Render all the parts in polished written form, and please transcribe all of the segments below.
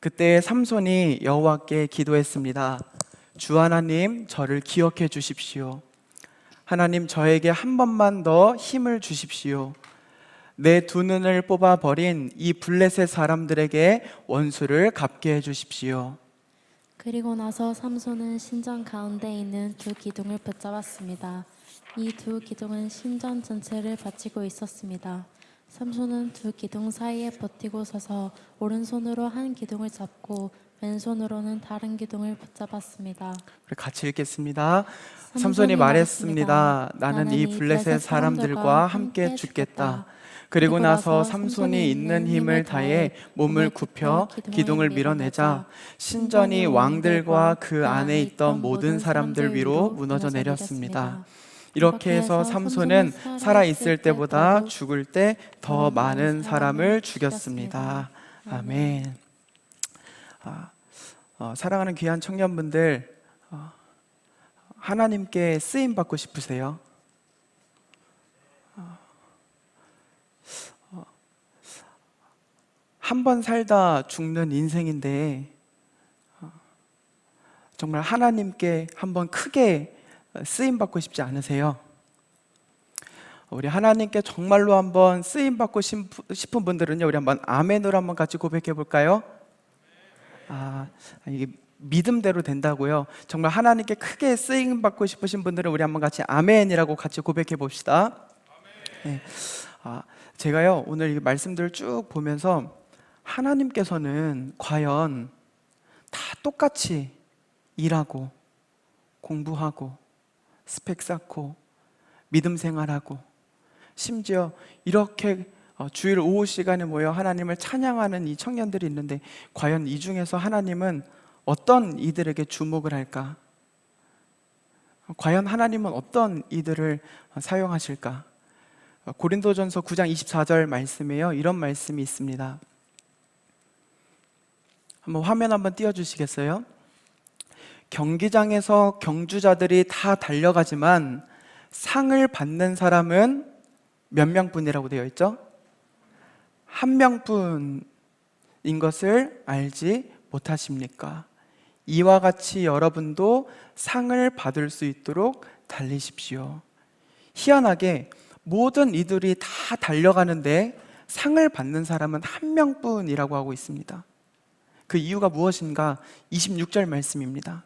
그때 삼손이 여호와께 기도했습니다. 주 하나님, 저를 기억해 주십시오. 하나님, 저에게 한 번만 더 힘을 주십시오. 내 두 눈을 뽑아버린 이 블레셋 사람들에게 원수를 갚게 해 주십시오. 그리고 나서 삼손은 신전 가운데 있는 두 기둥을 붙잡았습니다. 이 두 기둥은 신전 전체를 받치고 있었습니다. 삼손은 두 기둥 사이에 버티고 서서 오른손으로 한 기둥을 잡고 왼손으로는 다른 기둥을 붙잡았습니다. 같이 읽겠습니다. 삼손이 말했습니다. 나는 이 블레셋 사람들과 함께 죽겠다. 그리고 나서 삼손이 있는 힘을 다해 몸을 굽혀 기둥을 밀어내자 신전이 왕들과 그 안에 있던 모든 사람들 위로 무너져 내렸습니다. 이렇게 해서 삼손은 살아있을 때보다 죽을 때 더 많은 사람을 죽였습니다. 아멘. 사랑하는 귀한 청년분들, 하나님께 쓰임 받고 싶으세요? 한 번 살다 죽는 인생인데 정말 하나님께 한번 크게 쓰임 받고 싶지 않으세요? 우리 하나님께 정말로 한번 쓰임 받고 싶은 분들은요, 우리 한번 아멘으로 한번 같이 고백해 볼까요? 이게 믿음대로 된다고요. 정말 하나님께 크게 쓰임 받고 싶으신 분들은 우리 한번 같이 아멘이라고 같이 고백해 봅시다. 네. 제가요 오늘 이 말씀들을 쭉 보면서 하나님께서는 과연 다 똑같이 일하고 공부하고 스펙 쌓고 믿음 생활하고 심지어 이렇게 주일 오후 시간에 모여 하나님을 찬양하는 이 청년들이 있는데 과연 이 중에서 하나님은 어떤 이들에게 주목을 할까? 과연 하나님은 어떤 이들을 사용하실까? 고린도전서 9장 24절 말씀에요, 이런 말씀이 있습니다. 한번 화면 한번 띄워주시겠어요? 경기장에서 경주자들이 다 달려가지만 상을 받는 사람은 몇 명뿐이라고 되어 있죠? 한 명뿐인 것을 알지 못하십니까? 이와 같이 여러분도 상을 받을 수 있도록 달리십시오. 희한하게 모든 이들이 다 달려가는데 상을 받는 사람은 한 명뿐이라고 하고 있습니다. 그 이유가 무엇인가? 26절 말씀입니다.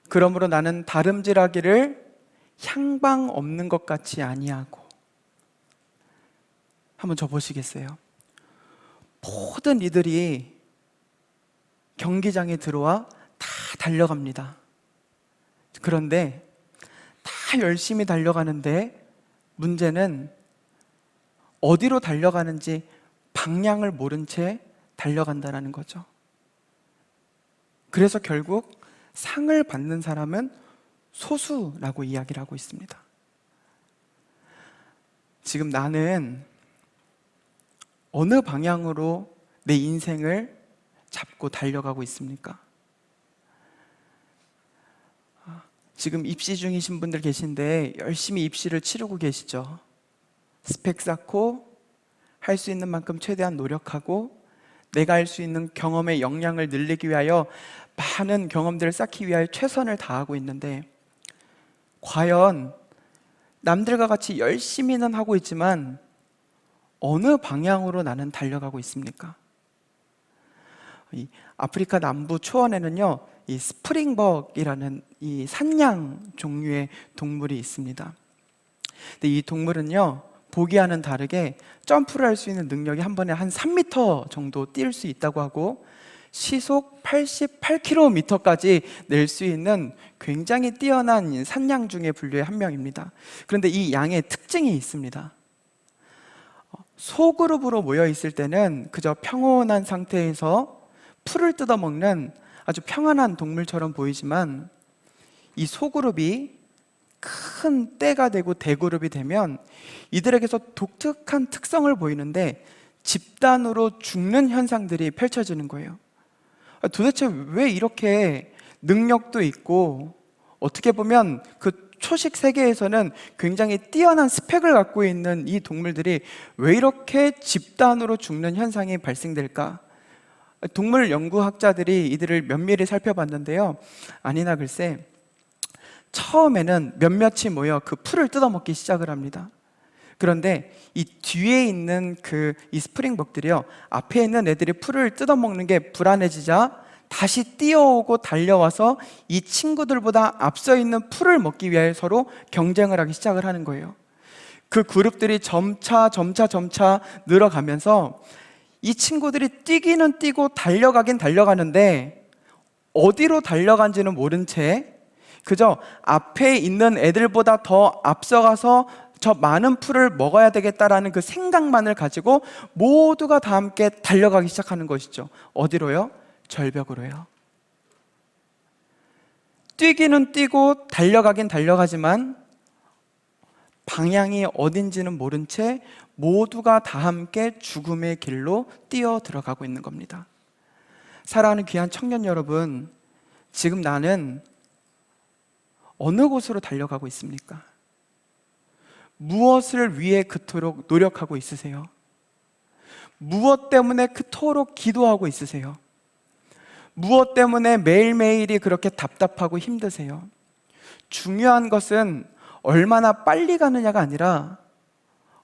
그러므로 나는 다름질하기를 향방 없는 것 같이 아니하고. 한번 저 보시겠어요? 모든 이들이 경기장에 들어와 다 달려갑니다. 그런데 다 열심히 달려가는데 문제는 어디로 달려가는지 방향을 모른 채 달려간다는 거죠. 그래서 결국 상을 받는 사람은 소수라고 이야기를 하고 있습니다. 지금 나는 어느 방향으로 내 인생을 잡고 달려가고 있습니까? 지금 입시 중이신 분들 계신데 열심히 입시를 치르고 계시죠? 스펙 쌓고 할 수 있는 만큼 최대한 노력하고 내가 할 수 있는 경험의 역량을 늘리기 위하여 많은 경험들을 쌓기 위하여 최선을 다하고 있는데 과연 남들과 같이 열심히는 하고 있지만 어느 방향으로 나는 달려가고 있습니까? 이 아프리카 남부 초원에는요, 이 스프링벅이라는 이 산양 종류의 동물이 있습니다. 근데 이 동물은요, 보기와는 다르게 점프를 할 수 있는 능력이 한 번에 한 3m 정도 뛸 수 있다고 하고 시속 88km까지 낼 수 있는 굉장히 뛰어난 산양 중에 분류의 한 명입니다. 그런데 이 양의 특징이 있습니다. 소그룹으로 모여 있을 때는 그저 평온한 상태에서 풀을 뜯어먹는 아주 평안한 동물처럼 보이지만 이 소그룹이 큰 떼가 되고 대그룹이 되면 이들에게서 독특한 특성을 보이는데 집단으로 죽는 현상들이 펼쳐지는 거예요. 도대체 왜 이렇게 능력도 있고 어떻게 보면 그 초식 세계에서는 굉장히 뛰어난 스펙을 갖고 있는 이 동물들이 왜 이렇게 집단으로 죽는 현상이 발생될까? 동물 연구학자들이 이들을 면밀히 살펴봤는데요. 아니나 글쎄, 처음에는 몇몇이 모여 그 풀을 뜯어먹기 시작을 합니다. 그런데 이 뒤에 있는 이 스프링벅들이요, 앞에 있는 애들이 풀을 뜯어먹는 게 불안해지자 다시 뛰어오고 달려와서 이 친구들보다 앞서 있는 풀을 먹기 위해 서로 경쟁을 하기 시작을 하는 거예요. 그 그룹들이 점차 늘어가면서 이 친구들이 뛰기는 뛰고 달려가긴 달려가는데 어디로 달려간지는 모른 채 그저 앞에 있는 애들보다 더 앞서가서 저 많은 풀을 먹어야 되겠다라는 그 생각만을 가지고 모두가 다 함께 달려가기 시작하는 것이죠. 어디로요? 절벽으로요. 뛰기는 뛰고 달려가긴 달려가지만 방향이 어딘지는 모른 채 모두가 다 함께 죽음의 길로 뛰어 들어가고 있는 겁니다. 사랑하는 귀한 청년 여러분, 지금 나는 어느 곳으로 달려가고 있습니까? 무엇을 위해 그토록 노력하고 있으세요? 무엇 때문에 그토록 기도하고 있으세요? 무엇 때문에 매일매일이 그렇게 답답하고 힘드세요? 중요한 것은 얼마나 빨리 가느냐가 아니라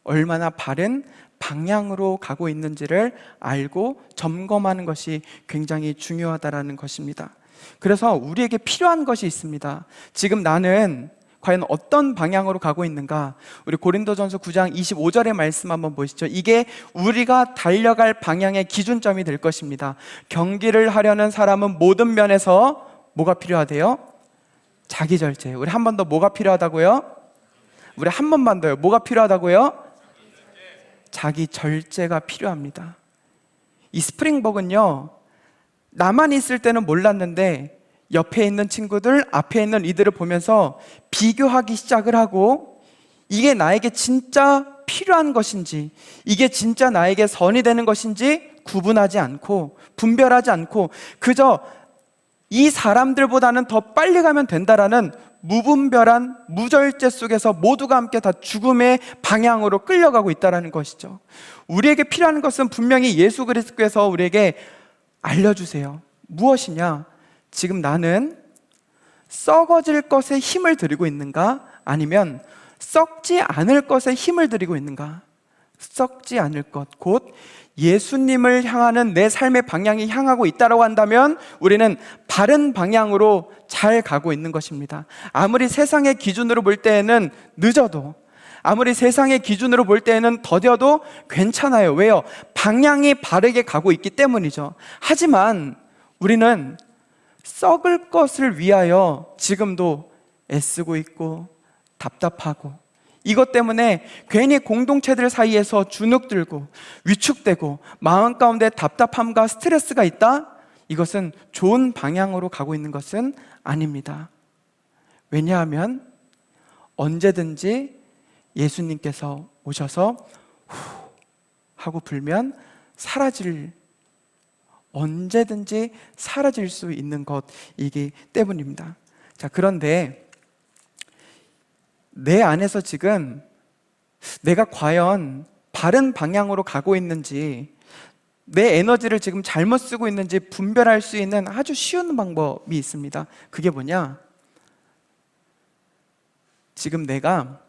얼마나 바른 방향으로 가고 있는지를 알고 점검하는 것이 굉장히 중요하다는 것입니다. 그래서 우리에게 필요한 것이 있습니다. 지금 나는 과연 어떤 방향으로 가고 있는가? 우리 고린도전서 9장 25절의 말씀 한번 보시죠. 이게 우리가 달려갈 방향의 기준점이 될 것입니다. 경기를 하려는 사람은 모든 면에서 뭐가 필요하대요? 자기 절제. 우리 한 번 더 뭐가 필요하다고요? 우리 한 번만 더요. 뭐가 필요하다고요? 자기 절제가 필요합니다. 이 스프링벅은요, 나만 있을 때는 몰랐는데 옆에 있는 친구들, 앞에 있는 이들을 보면서 비교하기 시작을 하고 이게 나에게 진짜 필요한 것인지, 이게 진짜 나에게 선이 되는 것인지 구분하지 않고 분별하지 않고 그저 이 사람들보다는 더 빨리 가면 된다라는 무분별한 무절제 속에서 모두가 함께 다 죽음의 방향으로 끌려가고 있다는 것이죠. 우리에게 필요한 것은 분명히 예수 그리스도께서 우리에게 알려주세요. 무엇이냐? 지금 나는 썩어질 것에 힘을 들이고 있는가? 아니면 썩지 않을 것에 힘을 들이고 있는가? 썩지 않을 것, 곧 예수님을 향하는 내 삶의 방향이 향하고 있다고 한다면 우리는 바른 방향으로 잘 가고 있는 것입니다. 아무리 세상의 기준으로 볼 때에는 늦어도, 아무리 세상의 기준으로 볼 때에는 더뎌도 괜찮아요. 왜요? 방향이 바르게 가고 있기 때문이죠. 하지만 우리는 썩을 것을 위하여 지금도 애쓰고 있고 답답하고 이것 때문에 괜히 공동체들 사이에서 주눅들고 위축되고 마음 가운데 답답함과 스트레스가 있다? 이것은 좋은 방향으로 가고 있는 것은 아닙니다. 왜냐하면 언제든지 예수님께서 오셔서 후 하고 불면 언제든지 사라질 수 있는 것이기 때문입니다. 자, 그런데 내 안에서 지금 내가 과연 바른 방향으로 가고 있는지, 내 에너지를 지금 잘못 쓰고 있는지 분별할 수 있는 아주 쉬운 방법이 있습니다. 그게 뭐냐? 지금 내가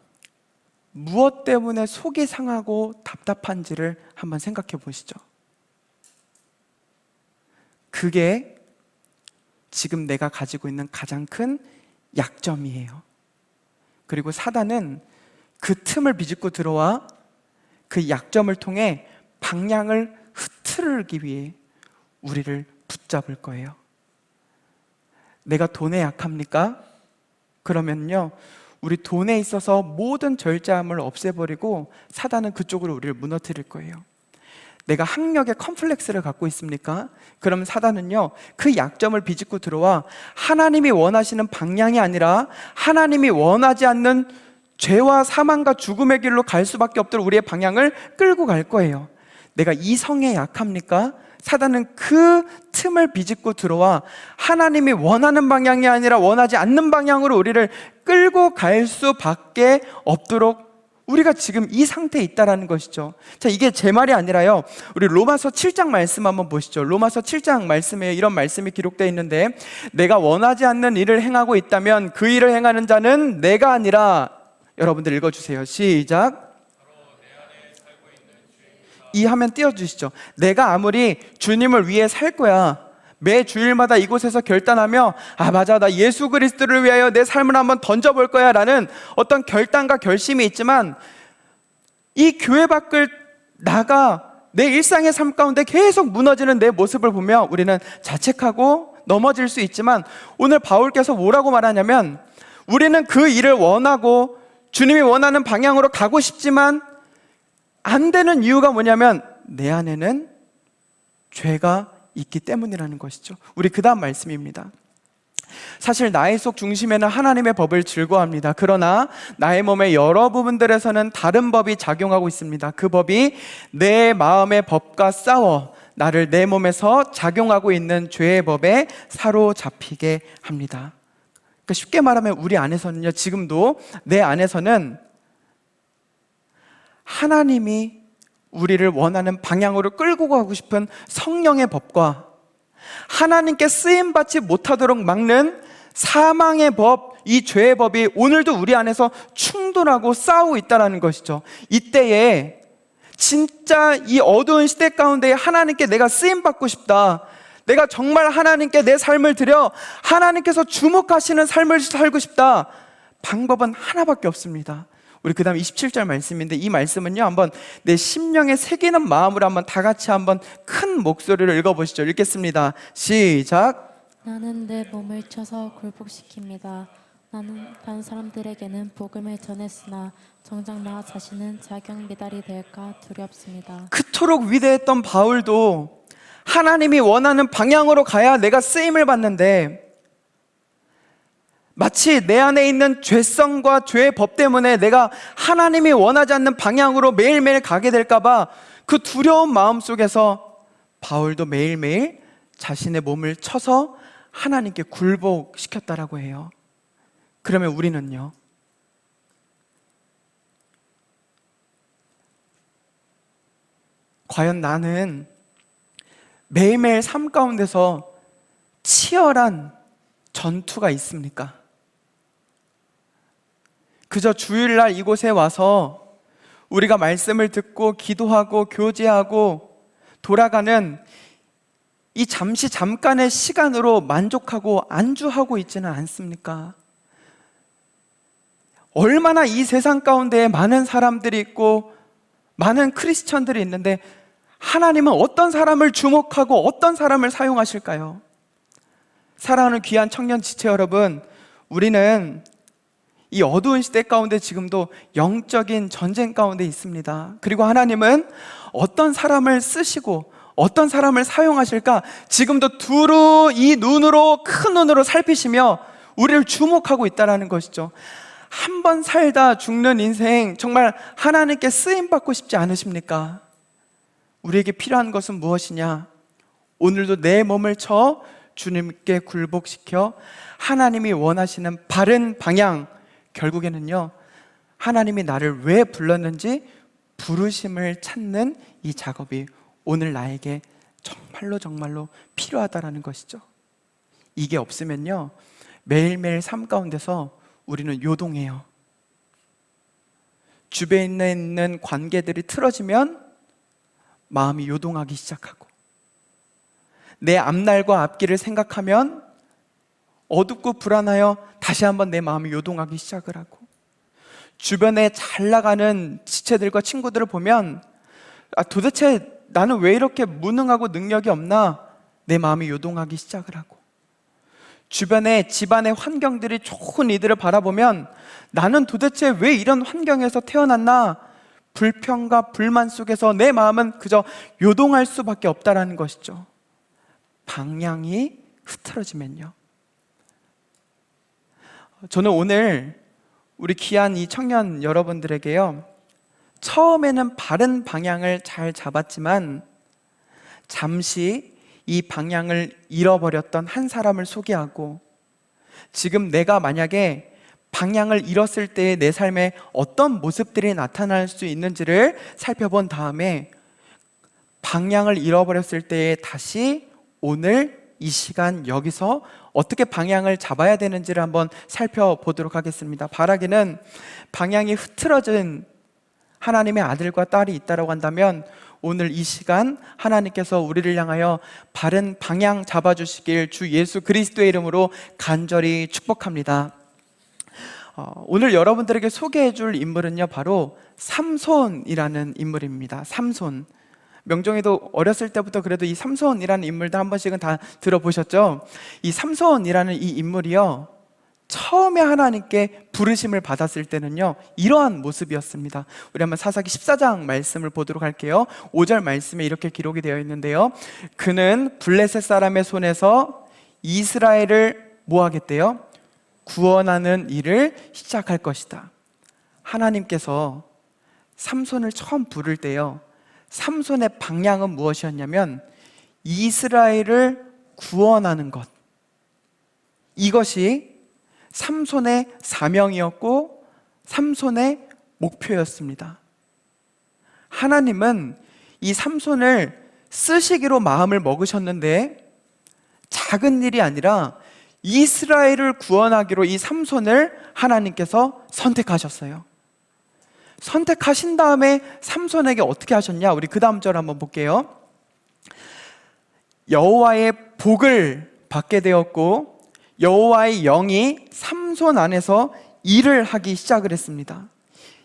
무엇 때문에 속이 상하고 답답한지를 한번 생각해 보시죠. 그게 지금 내가 가지고 있는 가장 큰 약점이에요. 그리고 사단은 그 틈을 비집고 들어와 그 약점을 통해 방향을 흐트르기 위해 우리를 붙잡을 거예요. 내가 돈에 약합니까? 그러면요, 우리 돈에 있어서 모든 절제함을 없애버리고 사단은 그쪽으로 우리를 무너뜨릴 거예요. 내가 학력에 컴플렉스를 갖고 있습니까? 그럼 사단은요, 그 약점을 비집고 들어와 하나님이 원하시는 방향이 아니라 하나님이 원하지 않는 죄와 사망과 죽음의 길로 갈 수밖에 없도록 우리의 방향을 끌고 갈 거예요. 내가 이성에 약합니까? 사단은 그 틈을 비집고 들어와 하나님이 원하는 방향이 아니라 원하지 않는 방향으로 우리를 끌고 갈 수밖에 없도록 우리가 지금 이 상태에 있다라는 것이죠. 자, 이게 제 말이 아니라요, 우리 로마서 7장 말씀 한번 보시죠. 로마서 7장 말씀에 이런 말씀이 기록되어 있는데, 내가 원하지 않는 일을 행하고 있다면 그 일을 행하는 자는 내가 아니라, 여러분들 읽어주세요. 시작. 이 화면 띄워주시죠. 내가 아무리 주님을 위해 살 거야, 매 주일마다 이곳에서 결단하며 맞아, 나 예수 그리스도를 위하여 내 삶을 한번 던져볼 거야 라는 어떤 결단과 결심이 있지만, 이 교회 밖을 나가 내 일상의 삶 가운데 계속 무너지는 내 모습을 보며 우리는 자책하고 넘어질 수 있지만, 오늘 바울께서 뭐라고 말하냐면, 우리는 그 일을 원하고 주님이 원하는 방향으로 가고 싶지만 안 되는 이유가 뭐냐면 내 안에는 죄가 있기 때문이라는 것이죠. 우리 그 다음 말씀입니다. 사실 나의 속 중심에는 하나님의 법을 즐거워합니다. 그러나 나의 몸의 여러 부분들에서는 다른 법이 작용하고 있습니다. 그 법이 내 마음의 법과 싸워 나를 내 몸에서 작용하고 있는 죄의 법에 사로잡히게 합니다. 그러니까 쉽게 말하면 우리 안에서는요, 지금도 내 안에서는 하나님이 우리를 원하는 방향으로 끌고 가고 싶은 성령의 법과 하나님께 쓰임받지 못하도록 막는 사망의 법, 이 죄의 법이 오늘도 우리 안에서 충돌하고 싸우고 있다는 것이죠. 이때에 진짜 이 어두운 시대 가운데 하나님께 내가 쓰임받고 싶다, 내가 정말 하나님께 내 삶을 드려 하나님께서 주목하시는 삶을 살고 싶다, 방법은 하나밖에 없습니다. 우리 그 다음 27절 말씀인데, 이 말씀은요, 한번 내 심령에 새기는 마음으로 한번 다 같이 한번 큰 목소리로 읽어보시죠. 읽겠습니다. 시작. 나는 내 몸을 쳐서 굴복시킵니다. 나는 다른 사람들에게는 복음을 전했으나 정작 나 자신은 자격 미달이 될까 두렵습니다. 그토록 위대했던 바울도 하나님이 원하는 방향으로 가야 내가 쓰임을 받는데, 마치 내 안에 있는 죄성과 죄의 법 때문에 내가 하나님이 원하지 않는 방향으로 매일매일 가게 될까봐 그 두려운 마음 속에서 바울도 매일매일 자신의 몸을 쳐서 하나님께 굴복시켰다라고 해요. 그러면 우리는요, 과연 나는 매일매일 삶 가운데서 치열한 전투가 있습니까? 그저 주일날 이곳에 와서 우리가 말씀을 듣고 기도하고 교제하고 돌아가는 이 잠깐의 시간으로 만족하고 안주하고 있지는 않습니까? 얼마나 이 세상 가운데 많은 사람들이 있고 많은 크리스천들이 있는데, 하나님은 어떤 사람을 주목하고 어떤 사람을 사용하실까요? 사랑하는 귀한 청년 지체 여러분, 우리는 이 어두운 시대 가운데 지금도 영적인 전쟁 가운데 있습니다. 그리고 하나님은 어떤 사람을 쓰시고 어떤 사람을 사용하실까 지금도 두루 이 눈으로, 큰 눈으로 살피시며 우리를 주목하고 있다는 것이죠. 한 번 살다 죽는 인생, 정말 하나님께 쓰임받고 싶지 않으십니까? 우리에게 필요한 것은 무엇이냐? 오늘도 내 몸을 쳐 주님께 굴복시켜 하나님이 원하시는 바른 방향, 결국에는요, 하나님이 나를 왜 불렀는지 부르심을 찾는 이 작업이 오늘 나에게 정말로 필요하다라는 것이죠. 이게 없으면요, 매일매일 삶 가운데서 우리는 요동해요. 주변에 있는 관계들이 틀어지면 마음이 요동하기 시작하고, 내 앞날과 앞길을 생각하면 어둡고 불안하여 다시 한번 내 마음이 요동하기 시작을 하고, 주변에 잘 나가는 지체들과 친구들을 보면 도대체 나는 왜 이렇게 무능하고 능력이 없나, 내 마음이 요동하기 시작을 하고, 주변에 집안의 환경들이 좋은 이들을 바라보면 나는 도대체 왜 이런 환경에서 태어났나, 불평과 불만 속에서 내 마음은 그저 요동할 수밖에 없다라는 것이죠. 방향이 흐트러지면요. 저는 오늘 우리 귀한 이 청년 여러분들에게요, 처음에는 바른 방향을 잘 잡았지만 잠시 이 방향을 잃어버렸던 한 사람을 소개하고, 지금 내가 만약에 방향을 잃었을 때 내 삶에 어떤 모습들이 나타날 수 있는지를 살펴본 다음에 방향을 잃어버렸을 때 다시 오늘 이 시간 여기서 어떻게 방향을 잡아야 되는지를 한번 살펴보도록 하겠습니다. 바라기는 방향이 흐트러진 하나님의 아들과 딸이 있다고 한다면 오늘 이 시간 하나님께서 우리를 향하여 바른 방향 잡아주시길 주 예수 그리스도의 이름으로 간절히 축복합니다. 오늘 여러분들에게 소개해 줄 인물은요, 바로 삼손이라는 인물입니다. 삼손. 명종이도 어렸을 때부터 그래도 이 삼손이라는 인물도 한 번씩은 다 들어보셨죠? 이 삼손이라는 이 인물이요, 처음에 하나님께 부르심을 받았을 때는요, 이러한 모습이었습니다. 우리 한번 사사기 14장 말씀을 보도록 할게요. 5절 말씀에 이렇게 기록이 되어 있는데요, 그는 블레셋 사람의 손에서 이스라엘을 뭐 하겠대요? 구원하는 일을 시작할 것이다. 하나님께서 삼손을 처음 부를 때요, 삼손의 방향은 무엇이었냐면 이스라엘을 구원하는 것, 이것이 삼손의 사명이었고 삼손의 목표였습니다. 하나님은 이 삼손을 쓰시기로 마음을 먹으셨는데 작은 일이 아니라 이스라엘을 구원하기로 이 삼손을 하나님께서 선택하셨어요. 선택하신 다음에 삼손에게 어떻게 하셨냐? 우리 그 다음 절 한번 볼게요. 여호와의 복을 받게 되었고 여호와의 영이 삼손 안에서 일을 하기 시작을 했습니다.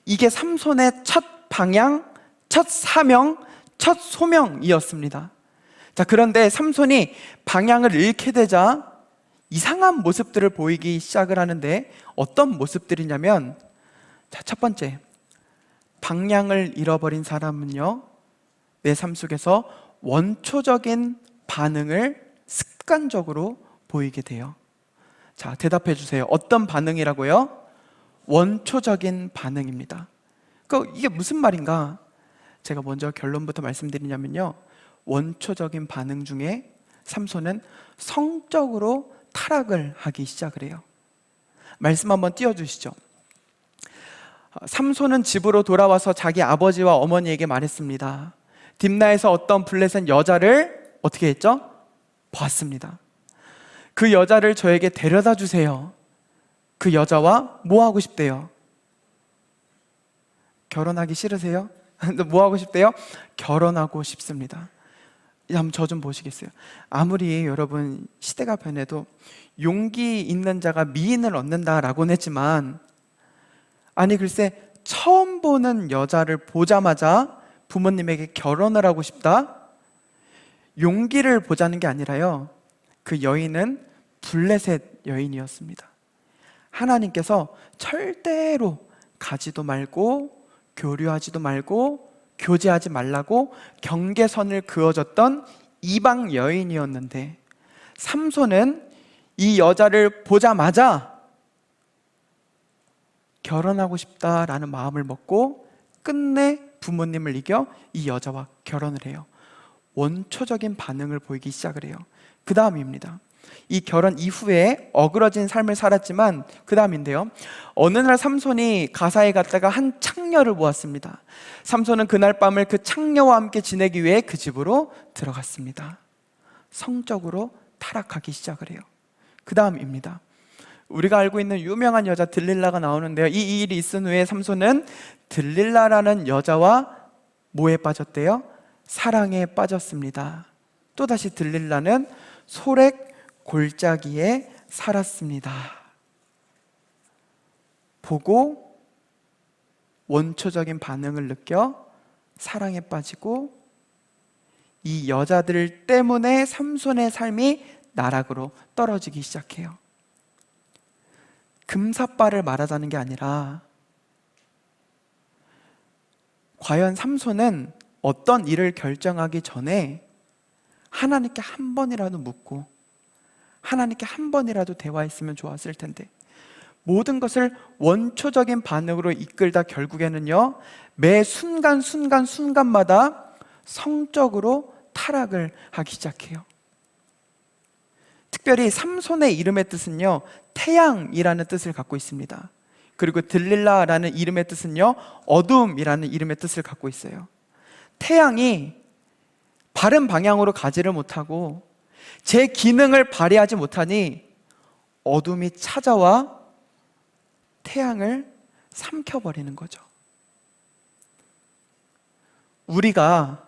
이게 삼손의 첫 방향, 첫 사명, 첫 소명이었습니다. 자, 그런데 삼손이 방향을 잃게 되자 이상한 모습들을 보이기 시작을 하는데 어떤 모습들이냐면, 자, 첫 번째, 방향을 잃어버린 사람은요, 내 삶 속에서 원초적인 반응을 습관적으로 보이게 돼요. 자, 대답해 주세요. 어떤 반응이라고요? 원초적인 반응입니다. 이게 무슨 말인가? 제가 먼저 결론부터 말씀드리냐면요, 원초적인 반응 중에 삼손은 성적으로 타락을 하기 시작을 해요. 말씀 한번 띄워주시죠. 삼손은 집으로 돌아와서 자기 아버지와 어머니에게 말했습니다. 딥나에서 어떤 블레셋 여자를 어떻게 했죠? 봤습니다. 그 여자를 저에게 데려다 주세요. 그 여자와 뭐 하고 싶대요? 결혼하기 싫으세요? 뭐 하고 싶대요? 결혼하고 싶습니다. 한번 저 좀 보시겠어요? 아무리 여러분 시대가 변해도 용기 있는 자가 미인을 얻는다라고는 했지만, 아니 글쎄 처음 보는 여자를 보자마자 부모님에게 결혼을 하고 싶다? 용기를 보자는 게 아니라요, 그 여인은 블레셋 여인이었습니다. 하나님께서 절대로 가지도 말고 교류하지도 말고 교제하지 말라고 경계선을 그어줬던 이방 여인이었는데, 삼손은 이 여자를 보자마자 결혼하고 싶다라는 마음을 먹고 끝내 부모님을 이겨 이 여자와 결혼을 해요. 원초적인 반응을 보이기 시작을 해요. 그 다음입니다. 이 결혼 이후에 어그러진 삶을 살았지만 그 다음인데요, 어느 날 삼손이 가사에 갔다가 한 창녀를 보았습니다. 삼손은 그날 밤을 그 창녀와 함께 지내기 위해 그 집으로 들어갔습니다. 성적으로 타락하기 시작을 해요. 그 다음입니다. 우리가 알고 있는 유명한 여자 들릴라가 나오는데요, 이 일이 있은 후에 삼손은 들릴라라는 여자와 뭐에 빠졌대요? 사랑에 빠졌습니다. 또다시 들릴라는 소렉 골짜기에 살았습니다. 보고 원초적인 반응을 느껴 사랑에 빠지고, 이 여자들 때문에 삼손의 삶이 나락으로 떨어지기 시작해요. 금사빠를 말하자는 게 아니라, 과연 삼손은 어떤 일을 결정하기 전에 하나님께 한 번이라도 묻고 하나님께 한 번이라도 대화했으면 좋았을 텐데, 모든 것을 원초적인 반응으로 이끌다 결국에는요, 매 순간마다 성적으로 타락을 하기 시작해요. 특별히 삼손의 이름의 뜻은요, 태양이라는 뜻을 갖고 있습니다. 그리고 들릴라라는 이름의 뜻은요, 어둠이라는 이름의 뜻을 갖고 있어요. 태양이 바른 방향으로 가지를 못하고 제 기능을 발휘하지 못하니 어둠이 찾아와 태양을 삼켜버리는 거죠. 우리가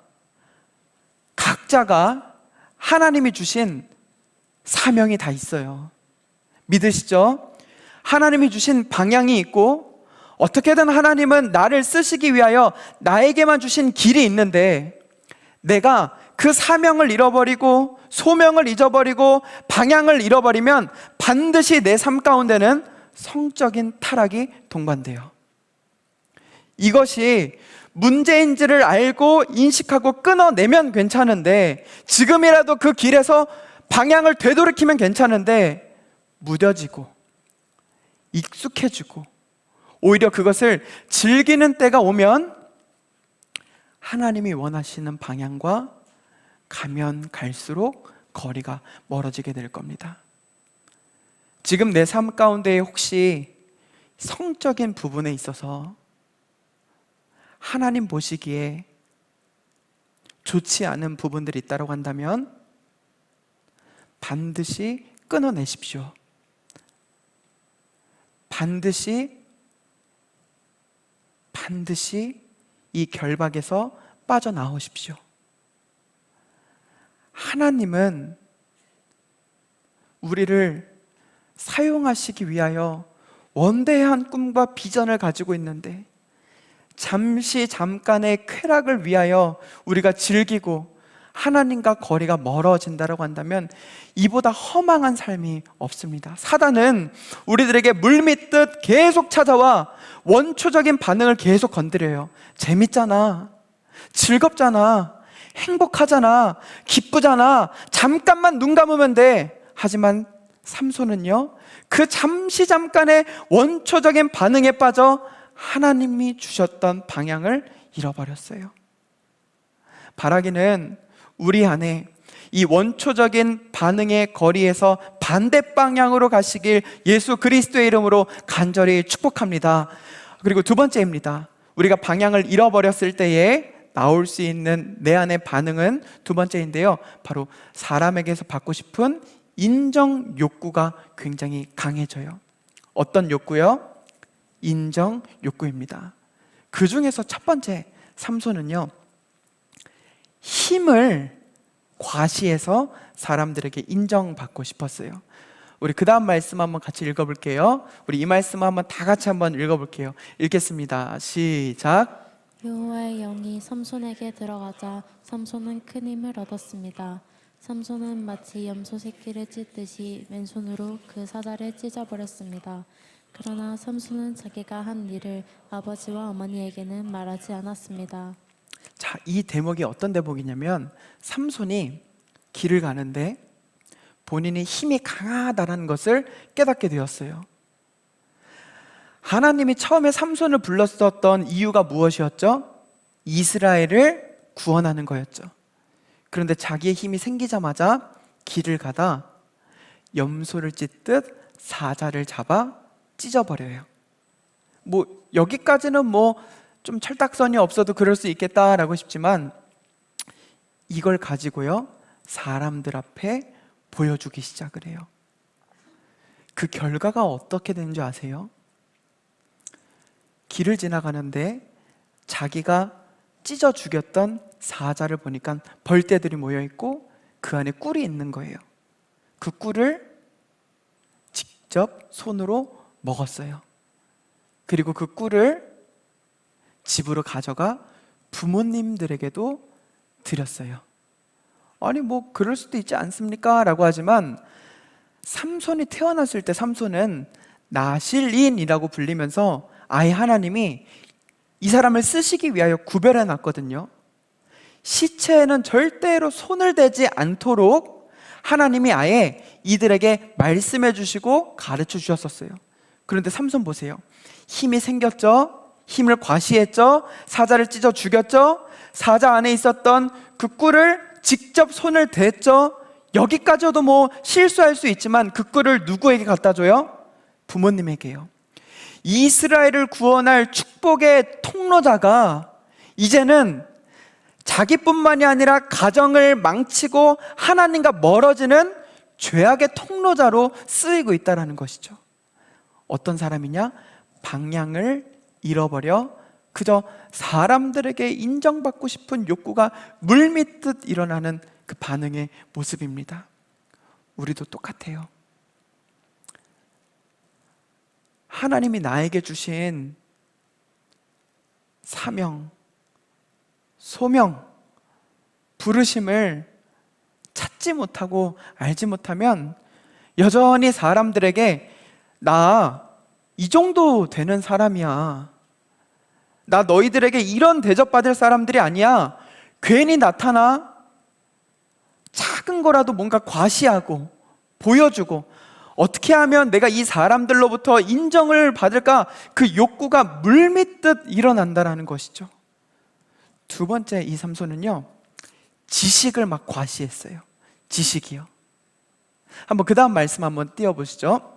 각자가 하나님이 주신 사명이 다 있어요. 믿으시죠? 하나님이 주신 방향이 있고 어떻게든 하나님은 나를 쓰시기 위하여 나에게만 주신 길이 있는데 내가 그 사명을 잃어버리고 소명을 잊어버리고 방향을 잃어버리면 반드시 내 삶 가운데는 성적인 타락이 동반돼요. 이것이 문제인지를 알고 인식하고 끊어내면 괜찮은데 지금이라도 그 길에서 방향을 되돌이키면 괜찮은데 무뎌지고 익숙해지고 오히려 그것을 즐기는 때가 오면 하나님이 원하시는 방향과 가면 갈수록 거리가 멀어지게 될 겁니다. 지금 내 삶 가운데 혹시 성적인 부분에 있어서 하나님 보시기에 좋지 않은 부분들이 있다고 한다면 반드시 끊어내십시오. 반드시 이 결박에서 빠져나오십시오. 하나님은 우리를 사용하시기 위하여 원대한 꿈과 비전을 가지고 있는데 잠깐의 쾌락을 위하여 우리가 즐기고 하나님과 거리가 멀어진다고 한다면 이보다 허망한 삶이 없습니다. 사단은 우리들에게 물밀듯 계속 찾아와 원초적인 반응을 계속 건드려요. 재밌잖아, 즐겁잖아, 행복하잖아, 기쁘잖아, 잠깐만 눈 감으면 돼. 하지만 삼손은요, 그 잠깐의 원초적인 반응에 빠져 하나님이 주셨던 방향을 잃어버렸어요. 바라기는 우리 안에 이 원초적인 반응의 거리에서 반대 방향으로 가시길 예수 그리스도의 이름으로 간절히 축복합니다. 그리고 두 번째입니다. 우리가 방향을 잃어버렸을 때에 나올 수 있는 내 안의 반응은 두 번째인데요, 바로 사람에게서 받고 싶은 인정 욕구가 굉장히 강해져요. 어떤 욕구요? 인정 욕구입니다. 그 중에서 첫 번째, 삼손은요, 힘을 과시해서 사람들에게 인정받고 싶었어요. 우리 그 다음 말씀 한번 같이 읽어볼게요. 우리 이 말씀 한번 다 같이 한번 읽어볼게요. 읽겠습니다. 시작. 여호와의 영이 삼손에게 들어가자 삼손은 큰 힘을 얻었습니다. 삼손은 마치 염소 새끼를 찢듯이 왼손으로 그 사자를 찢어버렸습니다. 그러나 삼손은 자기가 한 일을 아버지와 어머니에게는 말하지 않았습니다. 자, 이 대목이 어떤 대목이냐면 삼손이 길을 가는데 본인이 힘이 강하다는 것을 깨닫게 되었어요. 하나님이 처음에 삼손을 불렀었던 이유가 무엇이었죠? 이스라엘을 구원하는 거였죠. 그런데 자기의 힘이 생기자마자 길을 가다 염소를 찢듯 사자를 잡아 찢어버려요. 여기까지는 좀 철딱선이 없어도 그럴 수 있겠다라고 싶지만 이걸 가지고요, 사람들 앞에 보여주기 시작을 해요. 그 결과가 어떻게 되는 줄 아세요? 길을 지나가는데 자기가 찢어 죽였던 사자를 보니까 벌떼들이 모여있고 그 안에 꿀이 있는 거예요. 그 꿀을 직접 손으로 먹었어요. 그리고 그 꿀을 집으로 가져가 부모님들에게도 드렸어요. 아니 그럴 수도 있지 않습니까? 라고 하지만 삼손이 태어났을 때 삼손은 나실인이라고 불리면서 아예 하나님이 이 사람을 쓰시기 위하여 구별해 놨거든요. 시체에는 절대로 손을 대지 않도록 하나님이 아예 이들에게 말씀해 주시고 가르쳐 주셨었어요. 그런데 삼손 보세요. 힘이 생겼죠? 힘을 과시했죠? 사자를 찢어 죽였죠? 사자 안에 있었던 그 꿀을 직접 손을 댔죠? 여기까지도 뭐 실수할 수 있지만 그 꿀을 누구에게 갖다 줘요? 부모님에게요. 이스라엘을 구원할 축복의 통로자가 이제는 자기뿐만이 아니라 가정을 망치고 하나님과 멀어지는 죄악의 통로자로 쓰이고 있다는 것이죠. 어떤 사람이냐? 방향을 잃어버려 그저 사람들에게 인정받고 싶은 욕구가 물밀듯 일어나는 그 반응의 모습입니다. 우리도 똑같아요. 하나님이 나에게 주신 사명, 소명, 부르심을 찾지 못하고 알지 못하면 여전히 사람들에게 나 이 정도 되는 사람이야, 나 너희들에게 이런 대접받을 사람들이 아니야, 괜히 나타나 작은 거라도 뭔가 과시하고 보여주고 어떻게 하면 내가 이 사람들로부터 인정을 받을까, 그 욕구가 물밀듯 일어난다는 것이죠. 두 번째, 이 삼손은요, 지식을 막 과시했어요. 지식이요. 한번 그 다음 말씀 한번 띄워보시죠.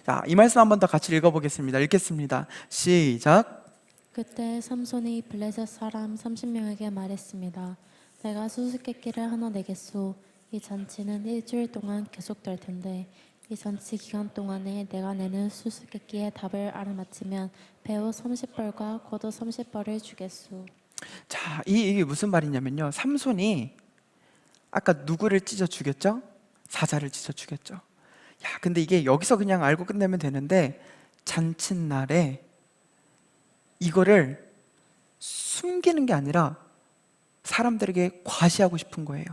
자, 이 말씀 한번 더 같이 읽어보겠습니다. 읽겠습니다. 시작. 그때 삼손이 블레셋 사람 30명에게 말했습니다. 내가 수수께끼를 하나 내겠소. 이 잔치는 일주일 동안 계속될 텐데 이 잔치 기간 동안에 내가 내는 수수께끼의 답을 알아맞히면 배우 30벌과 겉옷 30벌을 주겠소. 자, 이게 무슨 말이냐면요, 삼손이 아까 누구를 찢어 죽였죠? 사자를 찢어 죽였죠. 야, 근데 이게 여기서 그냥 알고 끝내면 되는데 잔칫날에 이거를 숨기는 게 아니라 사람들에게 과시하고 싶은 거예요.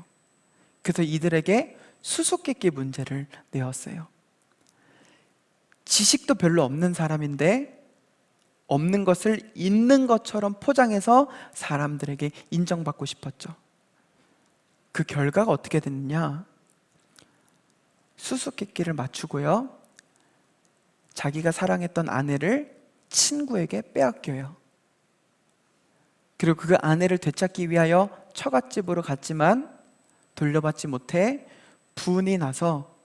그래서 이들에게 수수께끼 문제를 내었어요. 지식도 별로 없는 사람인데 없는 것을 있는 것처럼 포장해서 사람들에게 인정받고 싶었죠. 그 결과가 어떻게 됐느냐? 수수께끼를 맞추고요, 자기가 사랑했던 아내를 친구에게 빼앗겨요. 그리고 그 아내를 되찾기 위하여 처갓집으로 갔지만 돌려받지 못해 분이 나서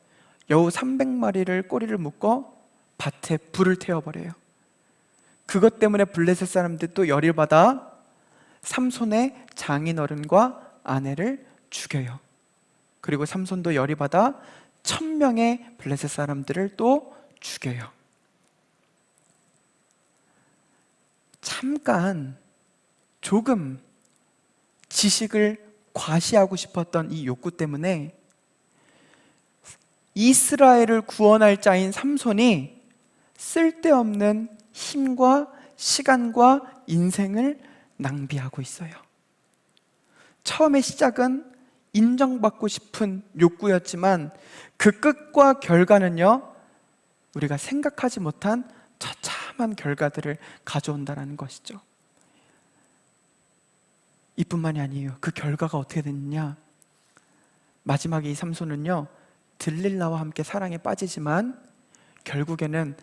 여우 300마리를 꼬리를 묶어 밭에 불을 태워버려요. 그것 때문에 블레셋 사람들이 또 열이 받아 삼손의 장인어른과 아내를 죽여요. 그리고 삼손도 열이 받아 1000명의 블레셋 사람들을 또 죽여요. 잠깐 조금 지식을 과시하고 싶었던 이 욕구 때문에 이스라엘을 구원할 자인 삼손이 쓸데없는 힘과 시간과 인생을 낭비하고 있어요. 처음에 시작은 인정받고 싶은 욕구였지만 그 끝과 결과는요, 우리가 생각하지 못한 처참한 결과들을 가져온다는 것이죠. 이뿐만이 아니에요. 그 결과가 어떻게 됐느냐? 마지막에 이 삼손은요, 들릴라와 함께 사랑에 빠지지만 결국에는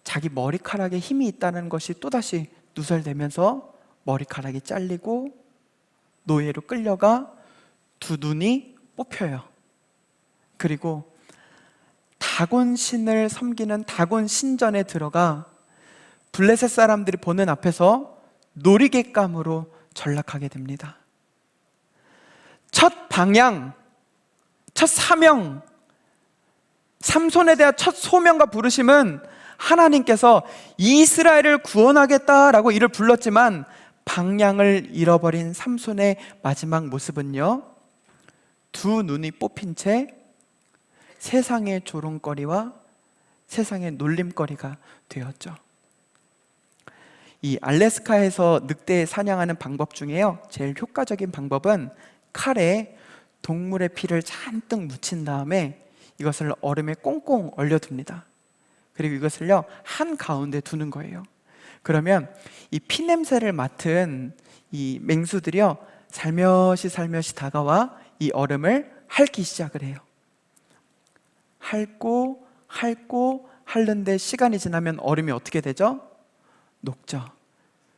자기 머리카락에 힘이 있다는 것이 또다시 누설되면서 머리카락이 잘리고 노예로 끌려가 두 눈이 뽑혀요. 그리고 다곤신을 섬기는 다곤 신전에 들어가 블레셋 사람들이 보는 앞에서 놀이객감으로 전락하게 됩니다. 첫 방향, 첫 사명, 삼손에 대한 첫 소명과 부르심은 하나님께서 이스라엘을 구원하겠다라고 이를 불렀지만 방향을 잃어버린 삼손의 마지막 모습은요, 두 눈이 뽑힌 채 세상의 조롱거리와 세상의 놀림거리가 되었죠. 이 알래스카에서 늑대 사냥하는 방법 중에요, 제일 효과적인 방법은 칼에 동물의 피를 잔뜩 묻힌 다음에 이것을 얼음에 꽁꽁 얼려둡니다. 그리고 이것을요, 한 가운데 두는 거예요. 그러면 이 피냄새를 맡은 이 맹수들이요, 살며시 다가와 이 얼음을 핥기 시작을 해요. 핥고 핥는데 시간이 지나면 얼음이 어떻게 되죠? 녹죠.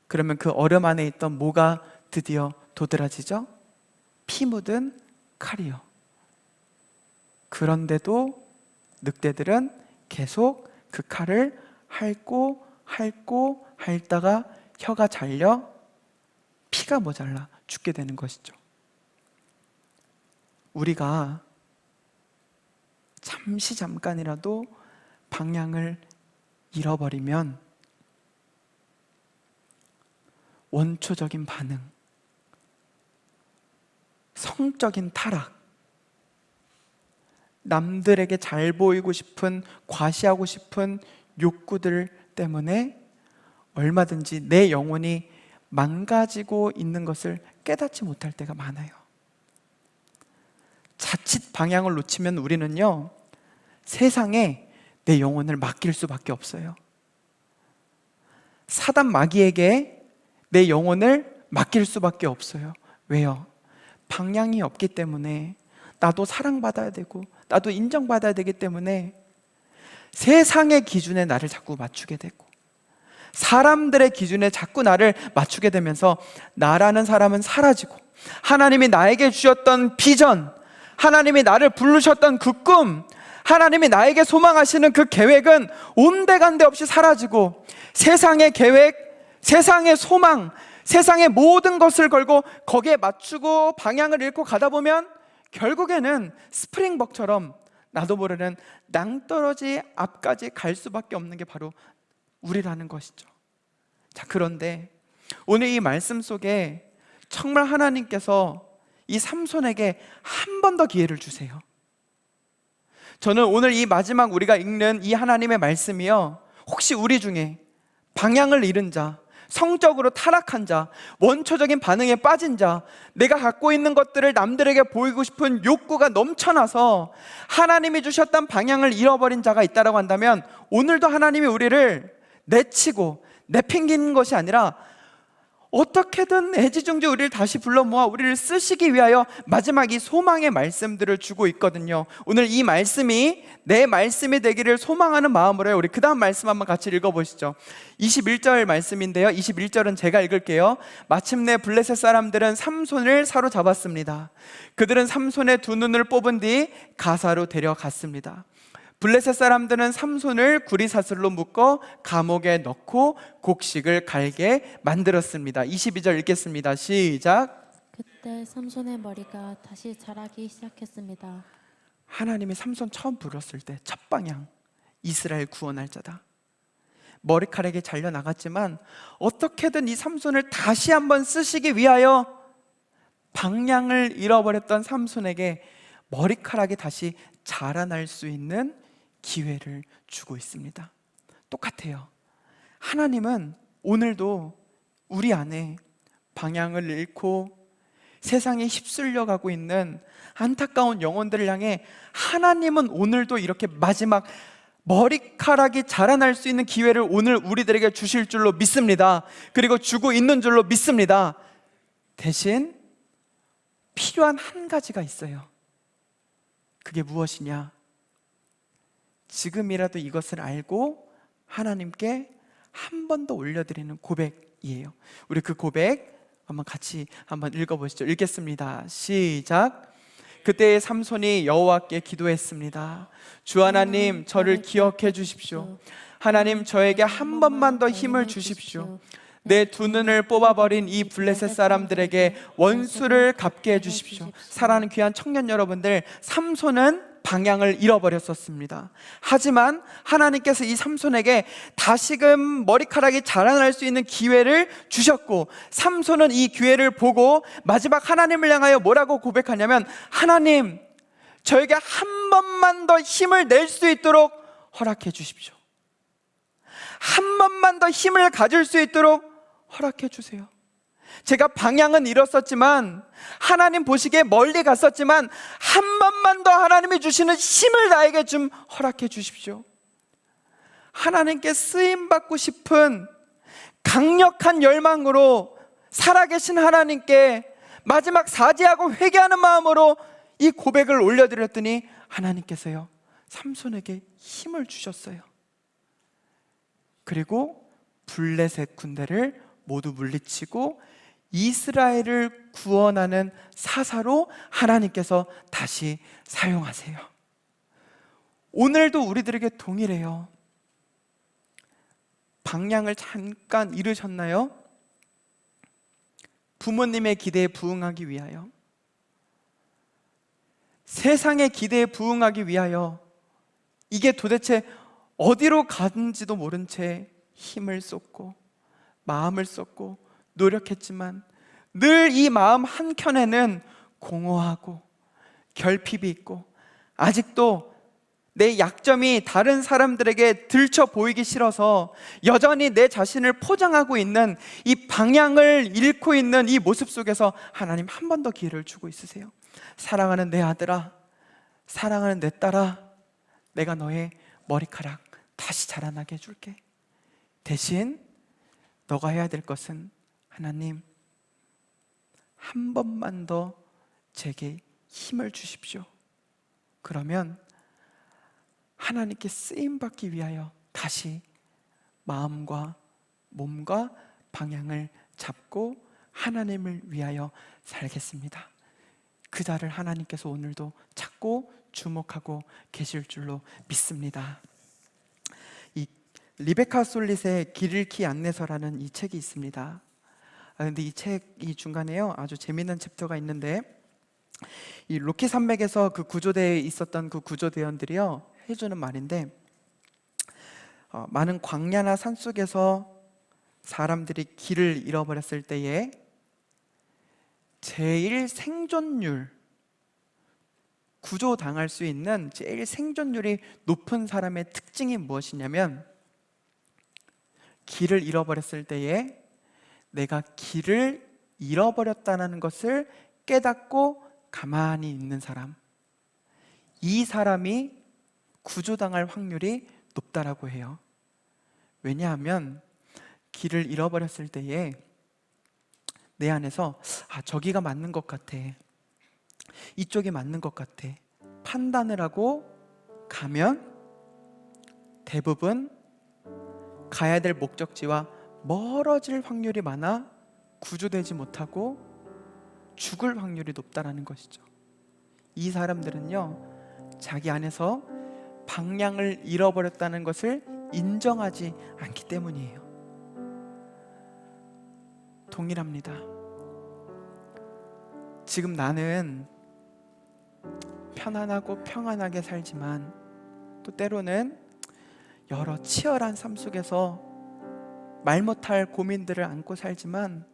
그러면 그 얼음 안에 있던 뭐가 드디어 도드라지죠? 피 묻은 칼이요. 그런데도 늑대들은 계속 그 칼을 핥고 핥다가 혀가 잘려 피가 모자라 죽게 되는 것이죠. 우리가 잠깐이라도 방향을 잃어버리면 원초적인 반응, 성적인 타락, 남들에게 잘 보이고 싶은, 과시하고 싶은 욕구들 때문에 얼마든지 내 영혼이 망가지고 있는 것을 깨닫지 못할 때가 많아요. 자칫 방향을 놓치면 우리는요, 세상에 내 영혼을 맡길 수밖에 없어요. 사단 마귀에게 내 영혼을 맡길 수밖에 없어요. 왜요? 방향이 없기 때문에. 나도 사랑받아야 되고 나도 인정받아야 되기 때문에 세상의 기준에 나를 자꾸 맞추게 되고, 사람들의 기준에 자꾸 나를 맞추게 되면서 나라는 사람은 사라지고, 하나님이 나에게 주셨던 비전, 하나님이 나를 부르셨던 그 꿈, 하나님이 나에게 소망하시는 그 계획은 온데간데 없이 사라지고, 세상의 계획, 세상의 소망, 세상의 모든 것을 걸고 거기에 맞추고 방향을 잃고 가다 보면 결국에는 스프링벅처럼 나도 모르는 낭떠러지 앞까지 갈 수밖에 없는 게 바로 우리라는 것이죠. 자, 그런데 오늘 이 말씀 속에 정말 하나님께서 이 삼손에게 한 번 더 기회를 주세요. 저는 오늘 이 마지막 우리가 읽는 이 하나님의 말씀이요, 혹시 우리 중에 방향을 잃은 자, 성적으로 타락한 자, 원초적인 반응에 빠진 자, 내가 갖고 있는 것들을 남들에게 보이고 싶은 욕구가 넘쳐나서 하나님이 주셨던 방향을 잃어버린 자가 있다고 한다면, 오늘도 하나님이 우리를 내치고 내팽기는 것이 아니라 어떻게든 애지중지 우리를 다시 불러 모아 우리를 쓰시기 위하여 마지막 이 소망의 말씀들을 주고 있거든요. 오늘 이 말씀이 내 말씀이 되기를 소망하는 마음으로요, 우리 그 다음 말씀 한번 같이 읽어보시죠. 21절 말씀인데요, 21절은 제가 읽을게요. 마침내 블레셋 사람들은 삼손을 사로잡았습니다. 그들은 삼손의 두 눈을 뽑은 뒤 가사로 데려갔습니다. 블레셋 사람들은 삼손을 구리사슬로 묶어 감옥에 넣고 곡식을 갈게 만들었습니다. 22절 읽겠습니다. 시작. 그때 삼손의 머리가 다시 자라기 시작했습니다. 하나님이 삼손 처음 불렀을 때 첫 방향, 이스라엘 구원할 자다. 머리카락이 잘려나갔지만 어떻게든 이 삼손을 다시 한번 쓰시기 위하여 방향을 잃어버렸던 삼손에게 머리카락이 다시 자라날 수 있는 기회를 주고 있습니다. 똑같아요. 하나님은 오늘도 우리 안에 방향을 잃고 세상에 휩쓸려 가고 있는 안타까운 영혼들을 향해 하나님은 오늘도 이렇게 마지막 머리카락이 자라날 수 있는 기회를 오늘 우리들에게 주실 줄로 믿습니다. 그리고 주고 있는 줄로 믿습니다. 대신 필요한 한 가지가 있어요. 그게 무엇이냐? 지금이라도 이것을 알고 하나님께 한 번 더 올려드리는 고백이에요. 우리 그 고백 한번 같이 한번 읽어보시죠. 읽겠습니다. 시작. 그때 삼손이 여호와께 기도했습니다. 주 하나님, 저를 기억해 주십시오. 하나님, 저에게 한 번만 더 힘을 주십시오. 내 두 눈을 뽑아버린 이 블레셋 사람들에게 원수를 갚게 해주십시오. 사랑하는 귀한 청년 여러분들, 삼손은 방향을 잃어버렸었습니다. 하지만 하나님께서 이 삼손에게 다시금 머리카락이 자라날 수 있는 기회를 주셨고, 삼손은 이 기회를 보고 마지막 하나님을 향하여 뭐라고 고백하냐면, 하나님, 저에게 한 번만 더 힘을 낼 수 있도록 허락해 주십시오. 한 번만 더 힘을 가질 수 있도록 허락해 주세요. 제가 방향은 잃었었지만, 하나님 보시기에 멀리 갔었지만, 한 번만 더 하나님이 주시는 힘을 나에게 좀 허락해 주십시오. 하나님께 쓰임받고 싶은 강력한 열망으로 살아계신 하나님께 마지막 사죄하고 회개하는 마음으로 이 고백을 올려드렸더니 하나님께서요, 삼손에게 힘을 주셨어요. 그리고 블레셋 군대를 모두 물리치고 이스라엘을 구원하는 사사로 하나님께서 다시 사용하세요. 오늘도 우리들에게 동일해요. 방향을 잠깐 잃으셨나요? 부모님의 기대에 부응하기 위하여, 세상의 기대에 부응하기 위하여, 이게 도대체 어디로 가는지도 모른 채 힘을 쏟고 마음을 쏟고 노력했지만 늘 이 마음 한켠에는 공허하고 결핍이 있고, 아직도 내 약점이 다른 사람들에게 들춰 보이기 싫어서 여전히 내 자신을 포장하고 있는 이 방향을 잃고 있는 이 모습 속에서 하나님 한 번 더 기회를 주고 있으세요. 사랑하는 내 아들아, 사랑하는 내 딸아, 내가 너의 머리카락 다시 자라나게 해줄게. 대신 너가 해야 될 것은, 하나님 한 번만 더 제게 힘을 주십시오. 그러면 하나님께 쓰임받기 위하여 다시 마음과 몸과 방향을 잡고 하나님을 위하여 살겠습니다. 그 자를 하나님께서 오늘도 찾고 주목하고 계실 줄로 믿습니다. 이 리베카 솔릿의 길 잃기 안내서라는 이 책이 있습니다. 근데 이 책이 중간에요, 아주 재미있는 챕터가 있는데, 이 로키 산맥에서 그 구조대에 있었던 그 구조대원들이요 해주는 말인데, 많은 광야나 산속에서 사람들이 길을 잃어버렸을 때에 제일 생존율, 구조당할 수 있는 제일 생존율이 높은 사람의 특징이 무엇이냐면, 길을 잃어버렸을 때에 내가 길을 잃어버렸다는 것을 깨닫고 가만히 있는 사람, 이 사람이 구조당할 확률이 높다라고 해요. 왜냐하면 길을 잃어버렸을 때에 내 안에서 저기가 맞는 것 같아, 이쪽이 맞는 것 같아 판단을 하고 가면 대부분 가야 될 목적지와 멀어질 확률이 많아 구조되지 못하고 죽을 확률이 높다라는 것이죠. 이 사람들은요 자기 안에서 방향을 잃어버렸다는 것을 인정하지 않기 때문이에요. 동일합니다. 지금 나는 편안하고 평안하게 살지만 또 때로는 여러 치열한 삶 속에서 말 못할 고민들을 안고 살지만,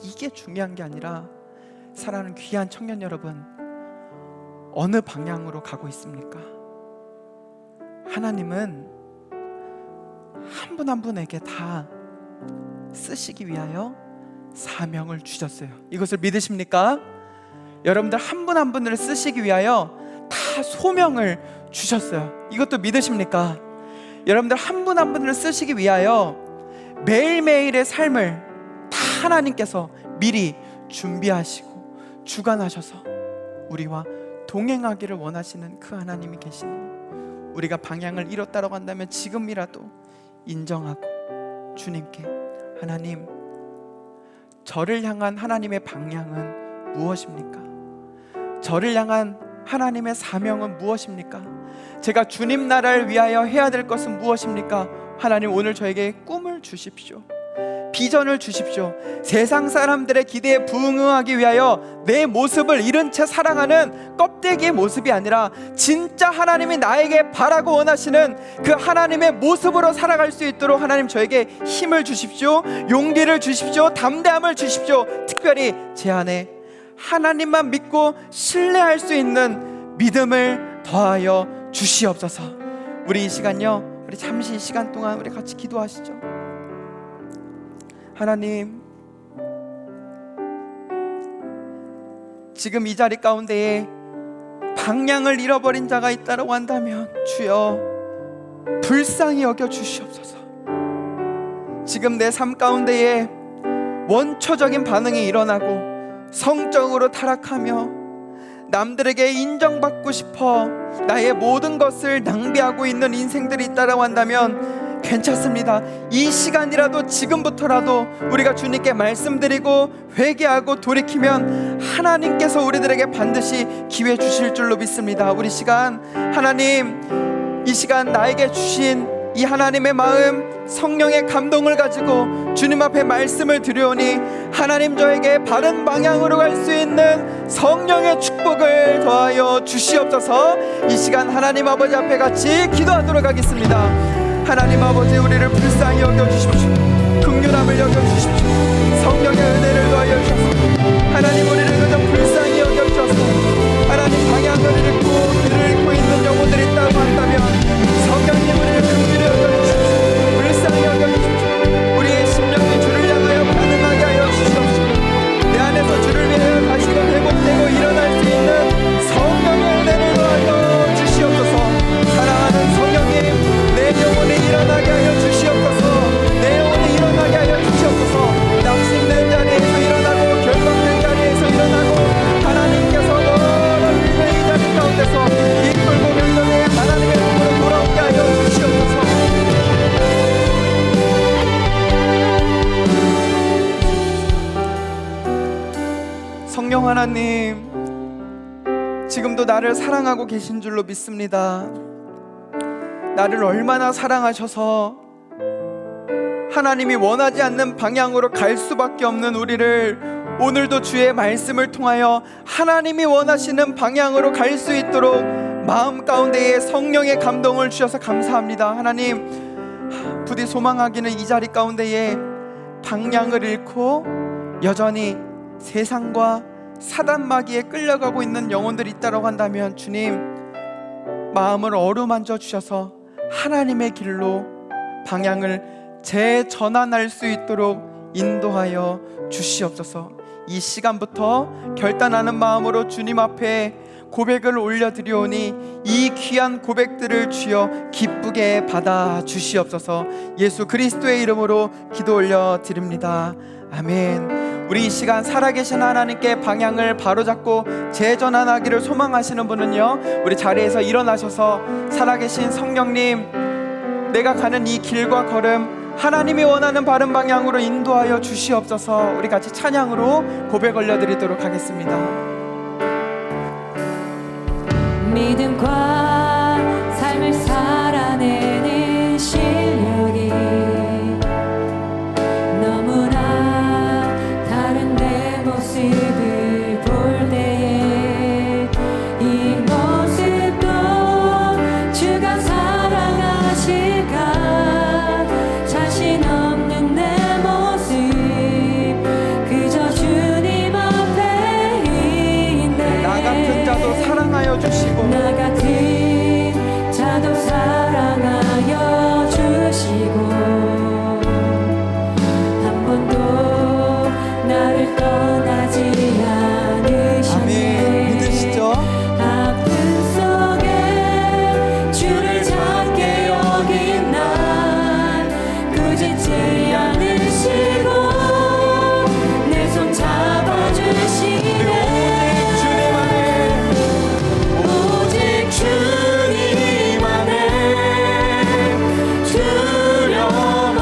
이게 중요한 게 아니라 사랑하는 귀한 청년 여러분, 어느 방향으로 가고 있습니까? 하나님은 한 분 한 분에게 다 쓰시기 위하여 사명을 주셨어요. 이것을 믿으십니까? 여러분들 한 분 한 분을 쓰시기 위하여 다 소명을 주셨어요. 이것도 믿으십니까? 여러분들 한 분 한 분을 쓰시기 위하여 매일매일의 삶을 다 하나님께서 미리 준비하시고 주관하셔서 우리와 동행하기를 원하시는 그 하나님이 계시니, 우리가 방향을 잃었다고 한다면 지금이라도 인정하고 주님께, 하나님, 저를 향한 하나님의 방향은 무엇입니까? 저를 향한 하나님의 사명은 무엇입니까? 제가 주님 나라를 위하여 해야 될 것은 무엇입니까? 하나님, 오늘 저에게 꿈을 주십시오. 비전을 주십시오. 세상 사람들의 기대에 부응하기 위하여 내 모습을 잃은 채 살아가는 껍데기의 모습이 아니라 진짜 하나님이 나에게 바라고 원하시는 그 하나님의 모습으로 살아갈 수 있도록 하나님 저에게 힘을 주십시오. 용기를 주십시오. 담대함을 주십시오. 특별히 제 안에 하나님만 믿고 신뢰할 수 있는 믿음을 더하여 주시옵소서. 우리 이 시간요, 우리 잠시 이 시간 동안 우리 같이 기도하시죠. 하나님, 지금 이 자리 가운데에 방향을 잃어버린 자가 있다고 한다면 주여 불쌍히 여겨 주시옵소서. 지금 내 삶 가운데에 원초적인 반응이 일어나고 성적으로 타락하며 남들에게 인정받고 싶어 나의 모든 것을 낭비하고 있는 인생들이 있다고 한다면 괜찮습니다. 이 시간이라도 지금부터라도 우리가 주님께 말씀드리고 회개하고 돌이키면 하나님께서 우리들에게 반드시 기회 주실 줄로 믿습니다. 우리 시간 하나님 이 시간 나에게 주신 이 하나님의 마음, 성령의 감동을 가지고 주님 앞에 말씀을 드리오니 하나님 저에게 바른 방향으로 갈 수 있는 성령의 축복을 더하여 주시옵소서. 이 시간 하나님 아버지 앞에 같이 기도하도록 하겠습니다. 하나님 아버지, 우리를 불쌍히 여겨주십시오. 긍휼함을 여겨주십시오. 성령의 은혜를 더하여 주셔서 하나님 우리를 그저 불쌍히 여겨주셔서 하나님 방향을 잃고 길을 잃고 있는 영혼들이 있다고 한다면 성령님 우리를 긍휼히 여겨주십시오. 불쌍히 여겨주십시오. 우리의 심령이 주를 향하여 반응하게 하여 주시옵소서. 내 안에서 주를 위하여 다시금 회복되고 일어날 수 있는 성령의 은혜를 더하여 주시옵소서. 사랑하는 성령님, 내 영혼이 일어나게 하여 주시옵소서. 내 영혼이 일어나게 하여 주시옵소서. 낙심된 자리에서 일어나고 결박된 자리에서 일어나고 하나님께서 넓은 이 자리 가운데서 이끌고 결정해 하나님의 품으로 돌아오게 하여 주시옵소서. 성령 하나님, 지금도 나를 사랑하고 계신 줄로 믿습니다. 나를 얼마나 사랑하셔서 하나님이 원하지 않는 방향으로 갈 수밖에 없는 우리를 오늘도 주의 말씀을 통하여 하나님이 원하시는 방향으로 갈 수 있도록 마음 가운데에 성령의 감동을 주셔서 감사합니다. 하나님, 부디 소망하기는 이 자리 가운데에 방향을 잃고 여전히 세상과 사단 마귀에 끌려가고 있는 영혼들이 있다고 한다면 주님, 마음을 어루만져 주셔서 하나님의 길로 방향을 재전환할 수 있도록 인도하여 주시옵소서. 이 시간부터 결단하는 마음으로 주님 앞에 고백을 올려드리오니 이 귀한 고백들을 주여 기쁘게 받아 주시옵소서. 예수 그리스도의 이름으로 기도 올려드립니다. 아멘. 우리 이 시간 살아계신 하나님께 방향을 바로잡고 재전환하기를 소망하시는 분은요, 우리 자리에서 일어나셔서 살아계신 성령님, 내가 가는 이 길과 걸음 하나님이 원하는 바른 방향으로 인도하여 주시옵소서. 우리 같이 찬양으로 고백 올려드리도록 하겠습니다. 믿음과 삶을 살아내는 실력이 너무나 다른 내 모습을 볼 때에 이 모습도 주가 사랑하실까. 자신 없는 내 모습 그저 주님 앞에 나 같은 자도 사랑하여 주시고 나 같은 자도 사랑하여 주시고 한 번도 나를 떠나지 않으셨네. 아멘. 믿으시죠? 아픔 속에 주를 작게 여긴 날 꾸짖지 않으시고 내 손 잡아주시네. 오직 주님 안에 두려움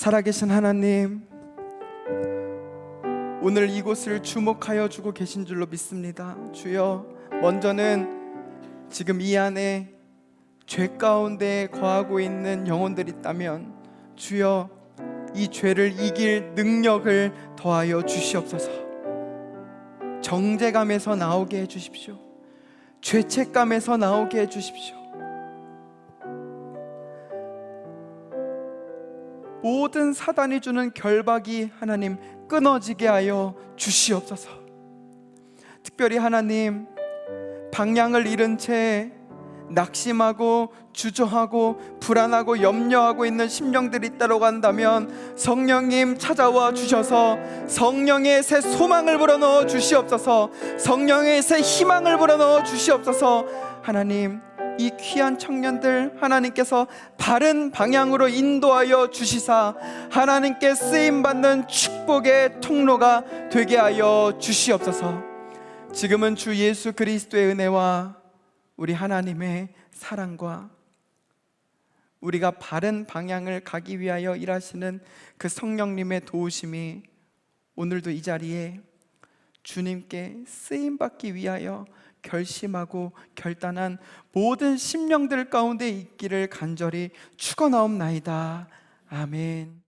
살아계신 하나님, 오늘 이곳을 주목하여 주고 계신 줄로 믿습니다. 주여, 먼저는 지금 이 안에 죄 가운데 거하고 있는 영혼들이 있다면 주여, 이 죄를 이길 능력을 더하여 주시옵소서. 정죄감에서 나오게 해주십시오. 죄책감에서 나오게 해주십시오. 모든 사단이 주는 결박이 하나님 끊어지게 하여 주시옵소서. 특별히 하나님, 방향을 잃은 채 낙심하고 주저하고 불안하고 염려하고 있는 심령들이 있다고 한다면 성령님 찾아와 주셔서 성령의 새 소망을 불어넣어 주시옵소서. 성령의 새 희망을 불어넣어 주시옵소서. 하나님, 이 귀한 청년들 하나님께서 바른 방향으로 인도하여 주시사 하나님께 쓰임받는 축복의 통로가 되게 하여 주시옵소서. 지금은 주 예수 그리스도의 은혜와 우리 하나님의 사랑과 우리가 바른 방향을 가기 위하여 일하시는 그 성령님의 도우심이 오늘도 이 자리에 주님께 쓰임받기 위하여 결심하고 결단한 모든 심령들 가운데 있기를 간절히 축원하옵나이다. 아멘.